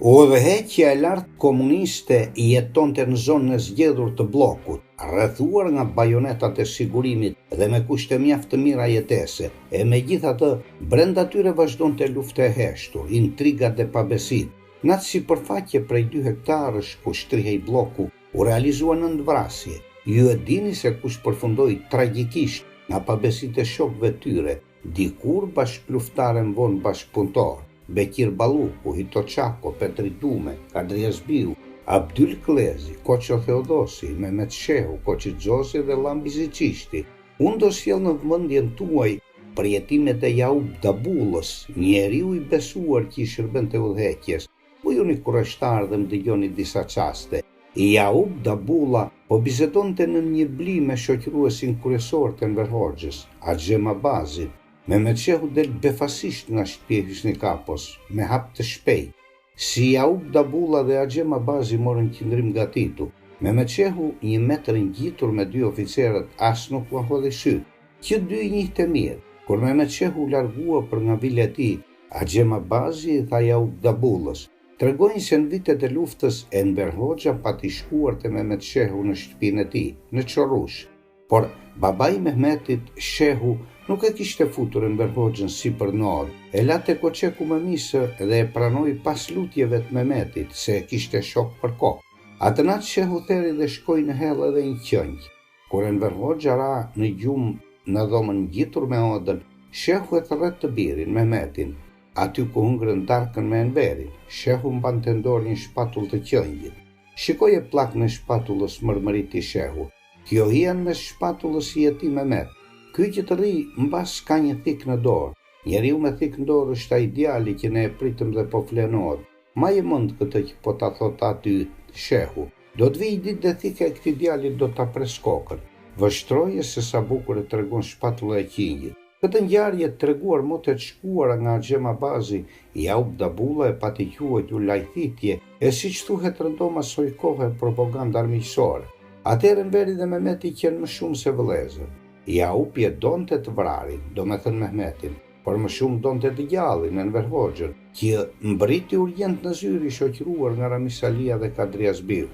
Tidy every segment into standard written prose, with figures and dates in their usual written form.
Udhëheqja e lartë komuniste jetonte në zonën e zgjedhur të bllokut, rrethuar nga bajonetat e sigurimit dhe me kushte mjaft të mira jetese, e megjithatë brenda tyre vazhdonte lufta e heshtur, intrigat dhe pabesit. Në atë sipërfaqe prej 2 hektarësh ku shtrihej bloku, u realizua 9 vrasje. Ju e dini se kush përfundoi tragjikisht nga pabesitë e shokëve tyre, dikur bashkëluftare në vonë bashkëpunëtor. Bekir Balluku, Hito Çako, Petri Dume, Kadri Azbiu, Abdyl Klezi, Koço Theodosi, Mehmet Shehu, Koçi Xosi dhe Llambi Ziçishti. Unë do sjell në vëmendjen tuaj përjetimet e Jaub Dabullës, njeriu i besuar që i shërbente udhëheqjes. Bujuni kurreshtar dhe më dëgjoni disa çaste. Jaub Dabulla po bisedonte në një bli me shoqëruesin kryesor të Enver Hoxhës, Axhem Abazin. Mehmet Shehu del befasisht nga shtëpia e Hysni Kapos, me hap të shpejt. Si Jaub Dabulla dhe Axhem Abazi morën qëndrim gatitu. Mehmet Shehu, 1 metër ngjitur me 2 oficerët, as nuk u hodhi syt. Që dy i njihte mirë. Kur Mehmet Shehu u largua për nga vila e tij, Axhem Abazi i tha Jaub Dabullës: "Tregojnë se në vitet e luftës Enver Hoxha pati shkuar te Mehmet Shehu në shtëpinë e tij, në Çorush. Por babai Mehmetit, Shehu, nuk e kishte futur Enver Hoxhën si për nod, e late koçeku me misë dhe e pranoi pas lutjeve të Mehmetit, se e kishte shok për kokë. Atë natë Shehu theri dhe shkoi në hell edhe një qënjë. Kur Enver Hoxha ra në gjumë në dhomën ngjitur me odën, Shehu e thërret të birin, Mehmetin. Aty ku hungrën darkën me Enverin, Shehu mbante në dorë një shpatull të qënjit. Shikoje plakën e shpatullës, mërmëriti Shehu. Kjo hien mes shpatullës i jeti Mehmet. Ky që të rri mbas ka një thik në dorë. Njeriu me thik në dorë është ai djali që ne e pritëm dhe po flenod. Ma je mend këtë që po ta thot aty Shehu. Do të vijë ditë dhe thika e këtij djalit do ta pres kokën. Vështroje se sa bukur e tregon shpatulla e qinjit. Këtë ngjarje të treguar motet shkuara nga Axhem Abazi, Jaub Dabulla e pati quajtur lajthitje, e siç thuhet rëndom asoj kohe propaganda armiqësore. Atëherë Enveri dhe Mehmeti qenë më shumë se vëllezër. Jaupi e donte të vrarin, do me thënë Mehmetin, por më shumë donte të gjallin, Enver Hoxhën, që mbriti urgjent në zyri shoqëruar nga Ramis Alia dhe Kadri Azbiu.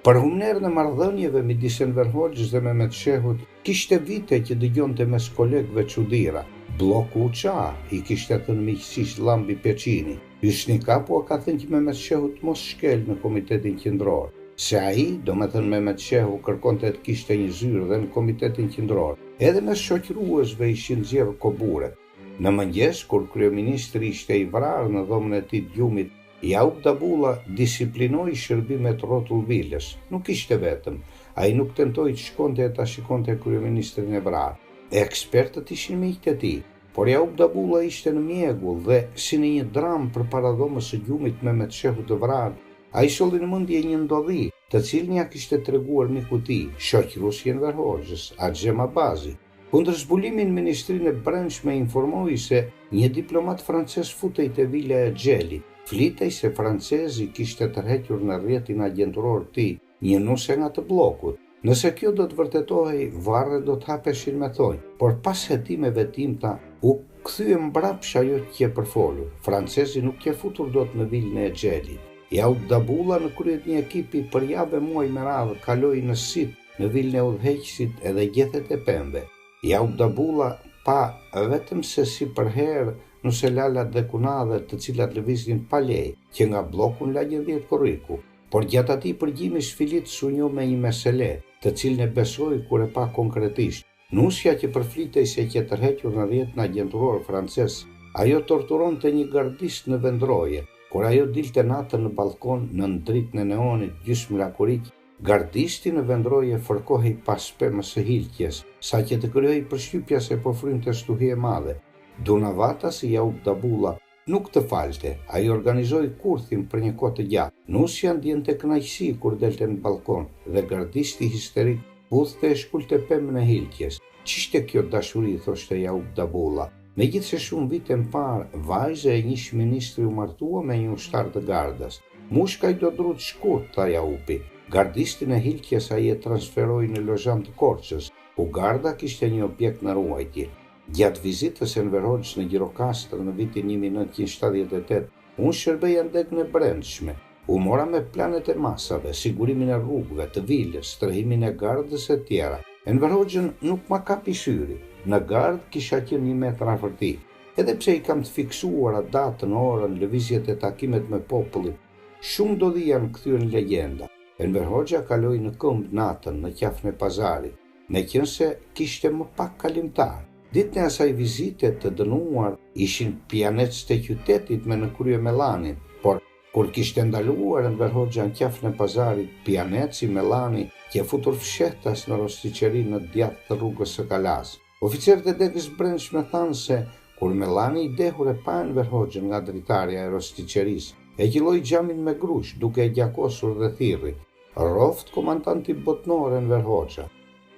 Për humnerën e marrëdhënieve midis Enver Hoxhës dhe Mehmet Shehut, kishte vite që dëgjonte mes kolegëve çuditëra. Bloku u qa, i kishte thënë miqësisht Llambi Peçini. Hysni Kapo ka thënë që Mehmet Shehu të mos shkel në komitetin qendror. Se ai, do me thënë Mehmet Shehu, kërkonte të kishte një zyrë dhe në komitetin qendror. Edhe me shoqëruesve ishin nxjerrë koburet. Në mëngjes, kur kryeministri ishte i vrarë në dhomën e tij të gjumit, Jaub Dabulla disiplinoi shërbimet rrotull vilës. Nuk ishte vetëm. Ai nuk tentoi të shkonte e ta shikonte kryeministrin e vrarë. Ekspertët ishin miqtë e tij, por Jaub Dabulla ishte në mjegull dhe si në një dramë përpara dhomës së gjumit Mehmet Shehu të vrarë, ai solli në mendje një ndodhi, të cilën ja kishte treguar miku i tij, shoqëruesi i Enver Hoxhës, Axhem Abazi. Kundër zbulimin Ministrinë e Brendshme informoi se një diplomat francez futej te vila e Xhelit. Flitej se francezi kishte tërhequr në rrjetin agjenturor të tij një nuse nga të bllokut. Nëse kjo do të vërtetohej, varret do të hapeshin me thonjë, por pas hetimeve timta u kthye mbrapsht ajo që e përfolur. Francezi nuk je futur dot në vilën e Xhelit. Jaub Dabulla në krye të një ekipi për javë muaj me radhë kaloi në sit në vilën e udhëheqësit edhe gjethet e pemëve. Jaub Dabulla pa vetëm se si për herë nuse lalat dhe kunadhet të cilat lëviznin pa lejë, që nga bloku në lagje 10 korriku, por gjatë atij përgjimi sfilit sunjo me një mesele, të cilën e besoi kur e pa konkretisht. Nusja që përflitej se që tërhequr në rrjetin agjenturor francez, ajo torturonte një gardist në vendroje. Kur ajo dilte natën në balkon në dritën e neonit gjysmë lakurik, gardisti në vendroje fërkohej pas pemës së hilqjes, sa që të krijoi përshtypja se po frynte stuhi e madhe. Dunavata si Jaub Dabulla nuk të falte, ai organizoi kurthin për një kohë të gjatë. Nusja ndjente kënaqësi kur delte në balkon dhe gardisti histerik udhte e shkulte pemën e hilqjes. Ç'ishte kjo dashuri, thoshte Jaub Dabulla. Megjithse shumë vite më parë, vajza e një ministri u martua me një ushtar të gardas. Mushka i do drut shkurt, tha Jaupi. Gardistin e hilqjes ai e transferoi në lozhan të Korçës, ku garda kishte një objekt në ruajtje. Gjatë vizitës Enver Hoxhës në Gjirokastër në vitin 1978, Unë shërbeja ndeg në brendshme, u mora me planet e masave, sigurimin e rrugëve, të vilës, strehimin e gardës e tjera. Enver Hoxhën nuk ma kapi syri, në gardë kisha qenë 1 metër afër tij. Edhe pse i kam të fiksuara datën, orën, lëvizjet e takimet me popullin, shumë do dhia në kthyen legenda. Enver Hoxha kaloi në këmbë natën në qafën e pazarit, meqense kishte më pak kalimtar. Ditën e asaj vizite të dënuar ishin pianec të qytetit me në krye Mellanin, por kur kishte ndaluar Enver Hoxha në qafën e pazarit, pianeci Mellani që futur fshehtas në rosticeri në djathtë të rrugës së Kalas. Oficerët e degës brendshme thanë se kur Mellani i dehur e pa Enver Hoxhën nga dritarja e rosticerisë, e qilloi xhamin me grush duke e gjakosur dhe thirrri. Roft komandanti botnor Enver Hoxha.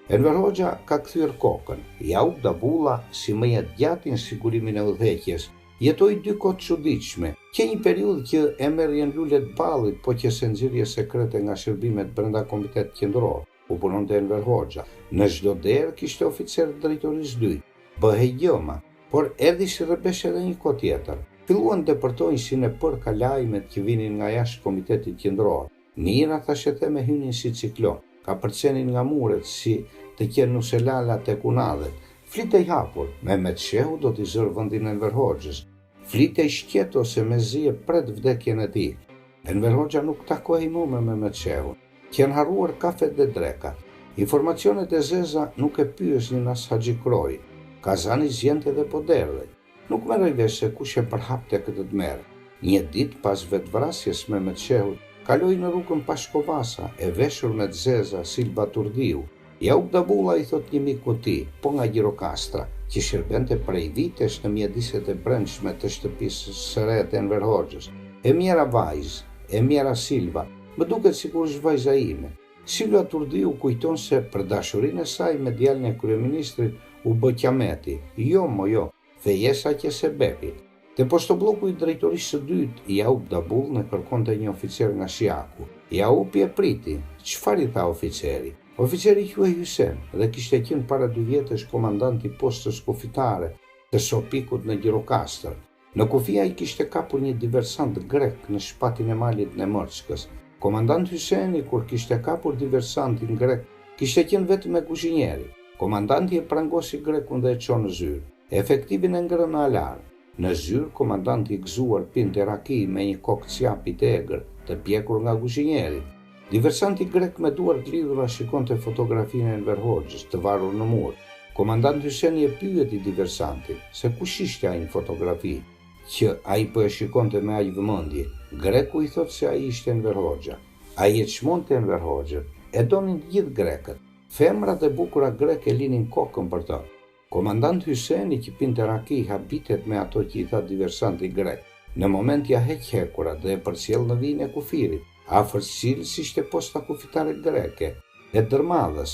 Enver Hoxha ka kthyer kokën. Jaub Dabulla, si më e gjatë në sigurimin e udhëheqjes, jetoi 2 kohë të çuditshme. Që një periudhë që e merrjen lulet ballit, po që se nxirrje sekrete nga shërbimet brenda Komitetit Qendror. U punonte Enver Hoxha. Në çdo derë kishte oficer drejtorisë 2. Bëhej gjëma, por erdhi si rrebesh edhe një kohë tjetër. Filluan të depërtojnë si në përka lajmet që vinin nga jashtë Komitetit Qendror. Mira thashë the me hynin si ciklon, ka përcenin nga muret si të qenë nuselala të kunadhet. Flitej hapur, Mehmet Shehu do t'i zërë vendin Enver Hoxhës. Flitej shqet ose me zi e pret vdekjen e tij. Enver Hoxha nuk takohej më me Mehmet Shehun, që janë harruar kafet dhe drekat. Informacionet e zeza nuk e pyesnin as Haxhi Kroi. Kazani zjente dhe po derdhej. Nuk merrej vesh se kush e përhapte këtë tmerr. Një ditë pas vetvrasjes Mehmet Shehut, kaloi në rrugën Pashkovasa, e veshur me të zeza Silva Turdiu. Jaub Dabulla i thot një miku tij, po nga Gjirokastra, që shërbente prej vitesh në mjediset e brendshme të shtëpisë së re të Enver Hoxhës. E mjera vajzë, e mjera Silva, më duket sikur është vajza ime. Silva Turdiu kujton se për dashurinë e saj me djalin e kryeministrit u bë qameti. Jo, mo jo, fejesa që se bepi. Te postobloku i drejtorisë së dytë, Jaub Dabulla në kërkonte një oficer nga Shiaku. Jaupi e priti. Çfarë i tha oficeri? Oficeri quhej Hysen dhe kishte qenë para 2 vjetësh komandant i postës kufitare të Sopikut në Gjirokastër. Në kufi ai kishte kapur një diversant grek në shpatin e malit në Mërçkës. Komandant Hyseni, kur kishte kapur diversantin grek, kishte qenë vetëm me kuzhinjeri. Komandanti e prangosi grekun dhe e çon në zyrë. Efektivin e ngrënë në alarm. Në zyrë, komandanti i gëzuar pinte raki me një kokë cjapi të egër, të pjekur nga kuzhinjeri. Diversanti grek me duart lidhura shikonte fotografinë e Enver Hoxhës të varur në mur. Komandant Hyseni e pyeti diversantin se kush ishte ai në fotografi, që ai po e shikonte me aq vëmendje. Greku i thot se ai ishte Enver Hoxha. Ai e çmonte Enver Hoxhën, e donin të gjithë grekët. Femrat e bukura greke linin kokën për të. Komandant Hyseni që pinte raki habitet me ato që i tha diversanti grek. Në moment ja heq hekurat dhe e përcjell në vijin e kufirit. Afër cilës ishte posta kufitare greke, e dërmadhës.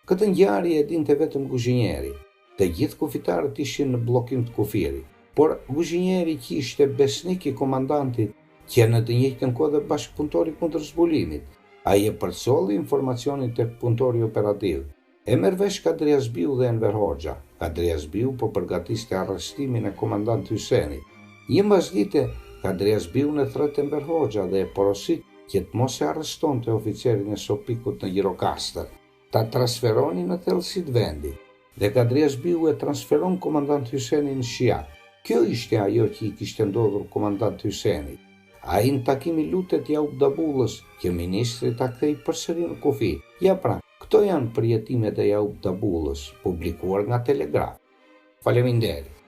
Këtë ngjarje e dinte vetëm kuzhinjeri. Të gjithë kufitarët ishin në bllokim të kufirit, por kuzhinjeri që ishte besnik i komandantit, që në të njëjtën kohë dhe bashkëpunëtori kundër zbulimit, ai e përcolli informacionin tek punëtori operativ. E merr vesh Kadriazbiu dhe Enver Hoxha. Kadriazbiu po përgatiste arrestimin e komandant Hysenit. Një mbasdite, Kadriazbiu në thret Enver Hoxha dhe e porosit që të mos e arrestonte oficerin e Sopikut në Gjirokastër, ta transferoni në thellësit vendi, dhe Kadriazbiu e transferon komandant Hysenin në Shiak. Kjo ishte ajo që i kishte ndodhur komandant Hysenit. Ai në takimi lutet Jaub Dabullës që ministri ta kthej përsëri në kufi. Ja pra, këto janë përjetimet e Jaub Dabullës, publikuar nga Telegraf. Faleminderit.